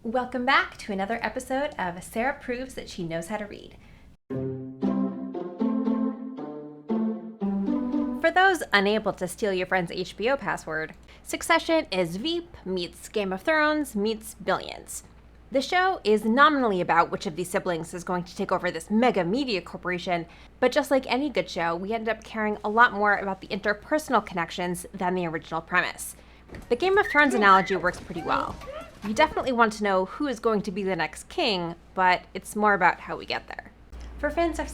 Welcome back to another episode of Sarah Proves That She Knows How to Read. For those unable to steal your friend's HBO password, Succession is Veep meets Game of Thrones meets Billions. The show is nominally about which of these siblings is going to take over this mega media corporation, but just like any good show, we ended up caring a lot more about the interpersonal connections than the original premise. The Game of Thrones analogy works pretty well. You definitely want to know who is going to be the next king, but it's more about how we get there. For fans of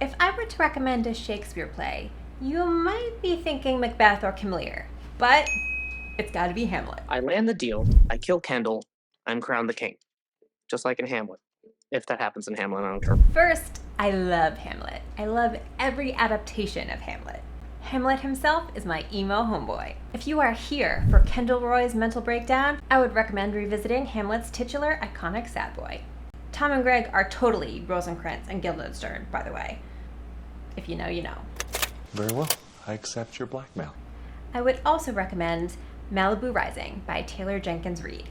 if I were to recommend a Shakespeare play, you might be thinking Macbeth or King Lear, but it's gotta be Hamlet. I land the deal, I kill Kendall, I'm crowned the king. Just like in Hamlet. If that happens in Hamlet, I don't care. First, I love Hamlet. I love every adaptation of Hamlet. Hamlet himself is my emo homeboy. If you are here for Kendall Roy's mental breakdown, I would recommend revisiting Hamlet's titular iconic sad boy. Tom and Greg are totally Rosencrantz and Guildenstern, by the way. If you know, you know. Very well. I accept your blackmail. I would also recommend Malibu Rising by Taylor Jenkins Reid.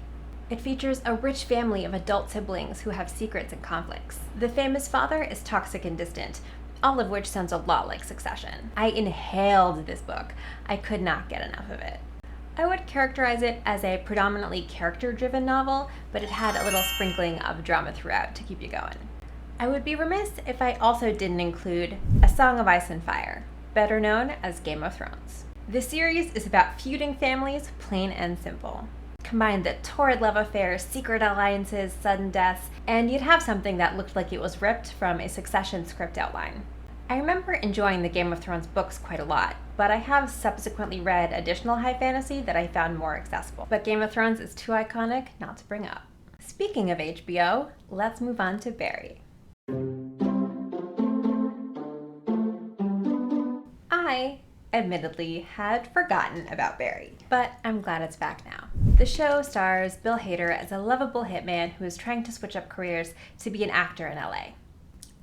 It features a rich family of adult siblings who have secrets and conflicts. The famous father is toxic and distant, all of which sounds a lot like Succession. I inhaled this book. I could not get enough of it. I would characterize it as a predominantly character-driven novel, but it had a little sprinkling of drama throughout to keep you going. I would be remiss if I also didn't include A Song of Ice and Fire, better known as Game of Thrones. This series is about feuding families, plain and simple. Combine the torrid love affairs, secret alliances, sudden deaths, and you'd have something that looked like it was ripped from a Succession script outline. I remember enjoying the Game of Thrones books quite a lot, but I have subsequently read additional high fantasy that I found more accessible. But Game of Thrones is too iconic not to bring up. Speaking of HBO, let's move on to Barry. I admittedly had forgotten about Barry, but I'm glad it's back now. The show stars Bill Hader as a lovable hitman who is trying to switch up careers to be an actor in LA.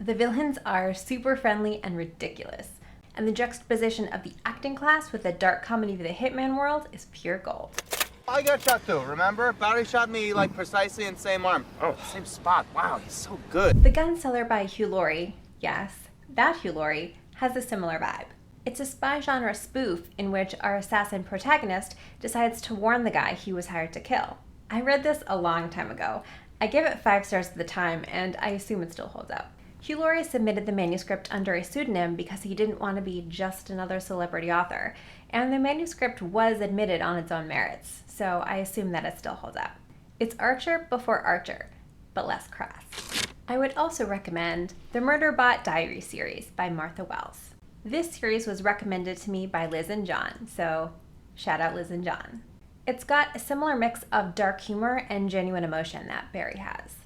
The villains are super friendly and ridiculous, and the juxtaposition of the acting class with the dark comedy of the hitman world is pure gold. I got shot too, remember? Barry shot me precisely in the same arm. Oh, same spot. Wow, he's so good. The Gunseller by Hugh Laurie, yes, that Hugh Laurie, has a similar vibe. It's a spy genre spoof in which our assassin protagonist decides to warn the guy he was hired to kill. I read this a long time ago. I gave it 5 stars at the time, and I assume it still holds up. Hugh Laurie submitted the manuscript under a pseudonym because he didn't want to be just another celebrity author, and the manuscript was admitted on its own merits, so I assume that it still holds up. It's Archer before Archer, but less crass. I would also recommend the Murderbot Diary series by Martha Wells. This series was recommended to me by Liz and John, so shout out Liz and John. It's got a similar mix of dark humor and genuine emotion that Barry has.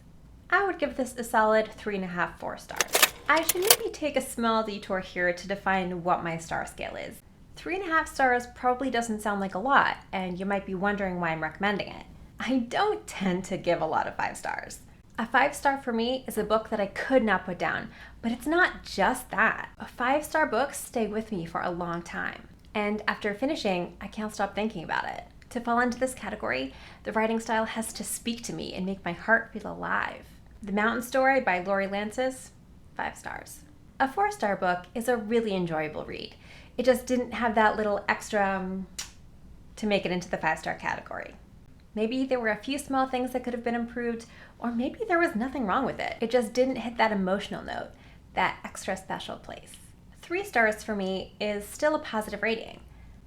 I would give this a solid 3.5, 4 stars. I should maybe take a small detour here to define what my star scale is. 3.5 stars probably doesn't sound like a lot, and you might be wondering why I'm recommending it. I don't tend to give a lot of 5 stars. A 5-star for me is a book that I could not put down, but it's not just that. 5-star books stay with me for a long time, and after finishing, I can't stop thinking about it. To fall into this category, the writing style has to speak to me and make my heart feel alive. The Mountain Story by Lori Lances, 5 stars. A 4-star book is a really enjoyable read. It just didn't have that little extra to make it into the 5-star category. Maybe there were a few small things that could have been improved, or maybe there was nothing wrong with it. It just didn't hit that emotional note, that extra special place. 3 stars for me is still a positive rating.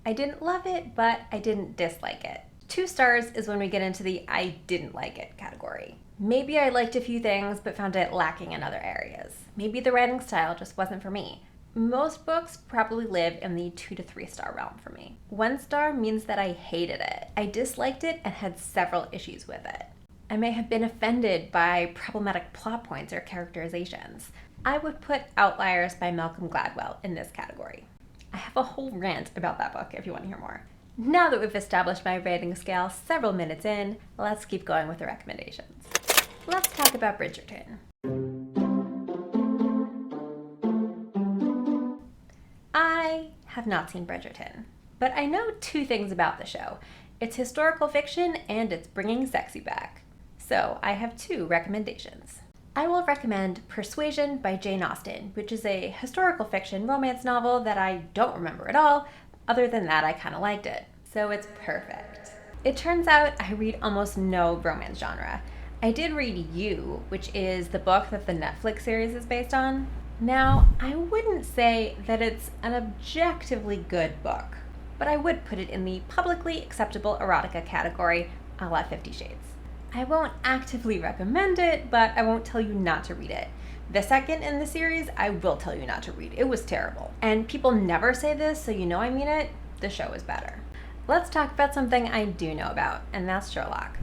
I didn't love it, but I didn't dislike it. 2 stars is when we get into the I didn't like it category. Maybe I liked a few things but found it lacking in other areas. Maybe the writing style just wasn't for me. Most books probably live in the 2 to 3 star realm for me. 1 star means that I hated it. I disliked it and had several issues with it. I may have been offended by problematic plot points or characterizations. I would put Outliers by Malcolm Gladwell in this category. I have a whole rant about that book if you want to hear more. Now that we've established my rating scale several minutes in, let's keep going with the recommendations. Let's talk about Bridgerton. I have not seen Bridgerton, but I know 2 things about the show. It's historical fiction and it's bringing sexy back. So I have 2 recommendations. I will recommend Persuasion by Jane Austen, which is a historical fiction romance novel that I don't remember at all. Other than that, I kind of liked it. So it's perfect. It turns out I read almost no romance genre. I did read You, which is the book that the Netflix series is based on. Now, I wouldn't say that it's an objectively good book, but I would put it in the publicly acceptable erotica category, a la 50 Shades. I won't actively recommend it, but I won't tell you not to read it. The second in the series, I will tell you not to read. It was terrible. And people never say this, so you know I mean it. The show is better. Let's talk about something I do know about, and that's Sherlock.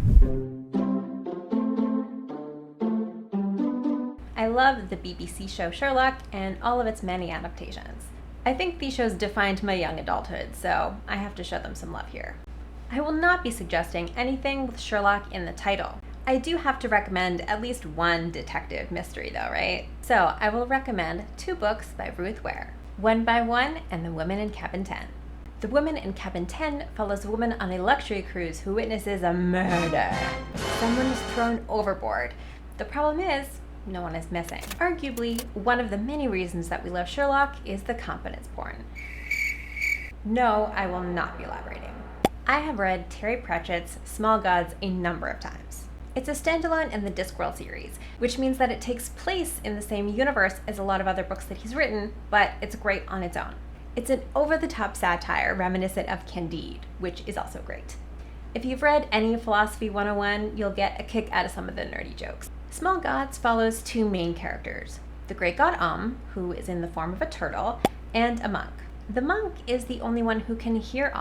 I love the BBC show Sherlock and all of its many adaptations. I think these shows defined my young adulthood, so I have to show them some love here. I will not be suggesting anything with Sherlock in the title. I do have to recommend at least one detective mystery though, right? So I will recommend 2 books by Ruth Ware, One by One and The Woman in Cabin 10. The Woman in Cabin 10 follows a woman on a luxury cruise who witnesses a murder. Someone is thrown overboard. The problem is, no one is missing. Arguably, one of the many reasons that we love Sherlock is the competence porn. No, I will not be elaborating. I have read Terry Pratchett's Small Gods a number of times. It's a standalone in the Discworld series, which means that it takes place in the same universe as a lot of other books that he's written, but it's great on its own. It's an over-the-top satire reminiscent of Candide, which is also great. If you've read any Philosophy 101, you'll get a kick out of some of the nerdy jokes. Small Gods follows 2 main characters, the great god who is in the form of a turtle, and a monk. The monk is the only one who can hear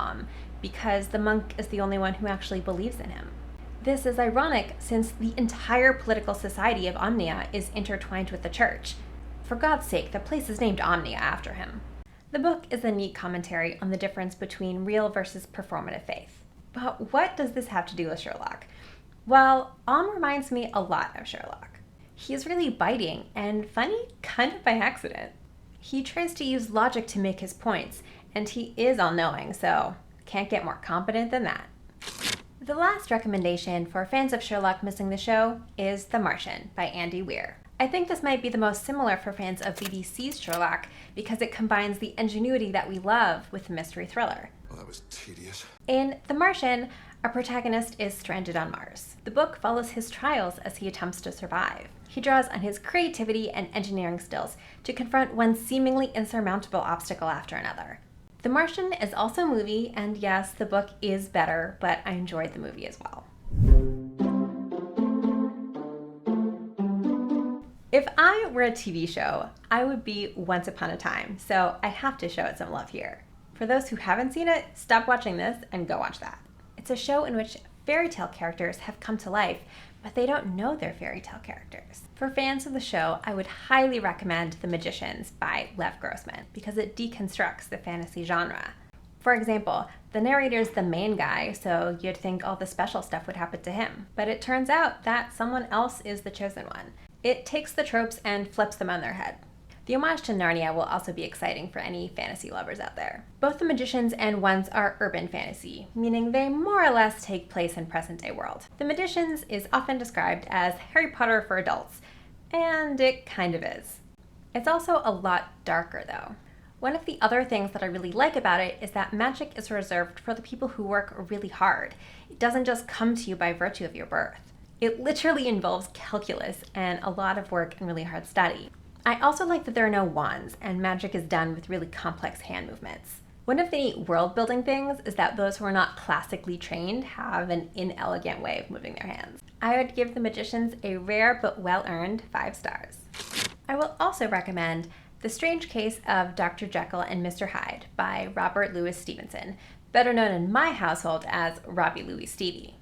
because the monk is the only one who actually believes in him. This is ironic since the entire political society of Omnia is intertwined with the church. For God's sake, the place is named Omnia after him. The book is a neat commentary on the difference between real versus performative faith. But what does this have to do with Sherlock? Well, reminds me a lot of Sherlock. He is really biting and funny kind of by accident. He tries to use logic to make his points, and he is all-knowing, so can't get more competent than that. The last recommendation for fans of Sherlock missing the show is The Martian by Andy Weir. I think this might be the most similar for fans of BBC's Sherlock because it combines the ingenuity that we love with the mystery thriller. Well, that was tedious. In The Martian, our protagonist is stranded on Mars. The book follows his trials as he attempts to survive. He draws on his creativity and engineering skills to confront one seemingly insurmountable obstacle after another. The Martian is also a movie, and yes, the book is better, but I enjoyed the movie as well. If I were a TV show, I would be Once Upon a Time, so I have to show it some love here. For those who haven't seen it, stop watching this and go watch that. It's a show in which fairy tale characters have come to life, but they don't know they're fairy tale characters. For fans of the show, I would highly recommend The Magicians by Lev Grossman because it deconstructs the fantasy genre. For example, the narrator's the main guy, so you'd think all the special stuff would happen to him. But it turns out that someone else is the chosen one. It takes the tropes and flips them on their head. The homage to Narnia will also be exciting for any fantasy lovers out there. Both The Magicians and Once are urban fantasy, meaning they more or less take place in present-day world. The Magicians is often described as Harry Potter for adults, and it kind of is. It's also a lot darker though. One of the other things that I really like about it is that magic is reserved for the people who work really hard. It doesn't just come to you by virtue of your birth. It literally involves calculus and a lot of work and really hard study. I also like that there are no wands, and magic is done with really complex hand movements. One of the neat world-building things is that those who are not classically trained have an inelegant way of moving their hands. I would give The Magicians a rare but well-earned 5 stars. I will also recommend The Strange Case of Dr. Jekyll and Mr. Hyde by Robert Louis Stevenson, better known in my household as Robbie Louie Stevie.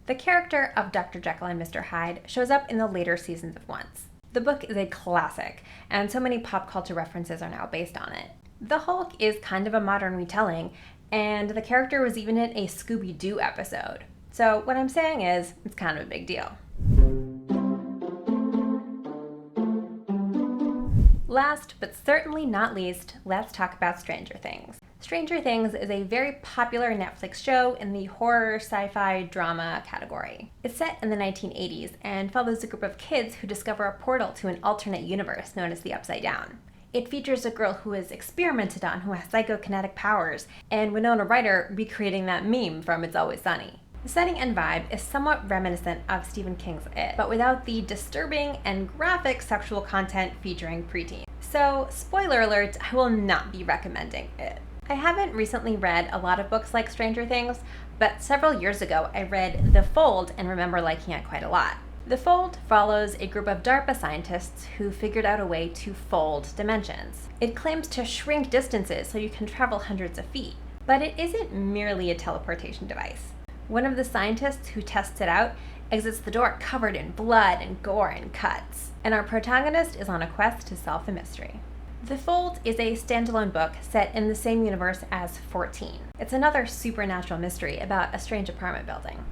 The character of Dr. Jekyll and Mr. Hyde shows up in the later seasons of Once. The book is a classic, and so many pop culture references are now based on it. The Hulk is kind of a modern retelling, and the character was even in a Scooby-Doo episode. So what I'm saying is, it's kind of a big deal. Last but certainly not least, let's talk about Stranger Things. Stranger Things is a very popular Netflix show in the horror, sci-fi, drama category. It's set in the 1980s and follows a group of kids who discover a portal to an alternate universe known as the Upside Down. It features a girl who is experimented on who has psychokinetic powers, and Winona Ryder recreating that meme from It's Always Sunny. The setting and vibe is somewhat reminiscent of Stephen King's It, but without the disturbing and graphic sexual content featuring preteens. So, spoiler alert, I will not be recommending it. I haven't recently read a lot of books like Stranger Things, but several years ago I read The Fold and remember liking it quite a lot. The Fold follows a group of DARPA scientists who figured out a way to fold dimensions. It claims to shrink distances so you can travel hundreds of feet, but it isn't merely a teleportation device. One of the scientists who tests it out exits the door covered in blood and gore and cuts, and our protagonist is on a quest to solve the mystery. The Fold is a standalone book set in the same universe as 14. It's another supernatural mystery about a strange apartment building.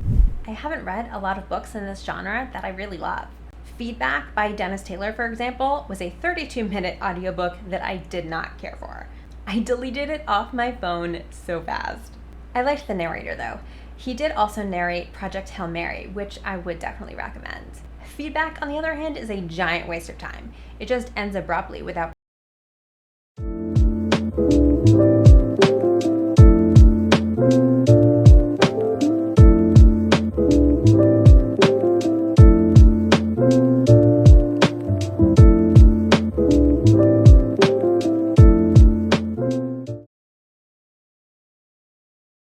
I haven't read a lot of books in this genre that I really love. Feedback by Dennis Taylor, for example, was a 32-minute audiobook that I did not care for. I deleted it off my phone so fast. I liked the narrator though. He did also narrate Project Hail Mary, which I would definitely recommend. Feedback, on the other hand, is a giant waste of time. It just ends abruptly without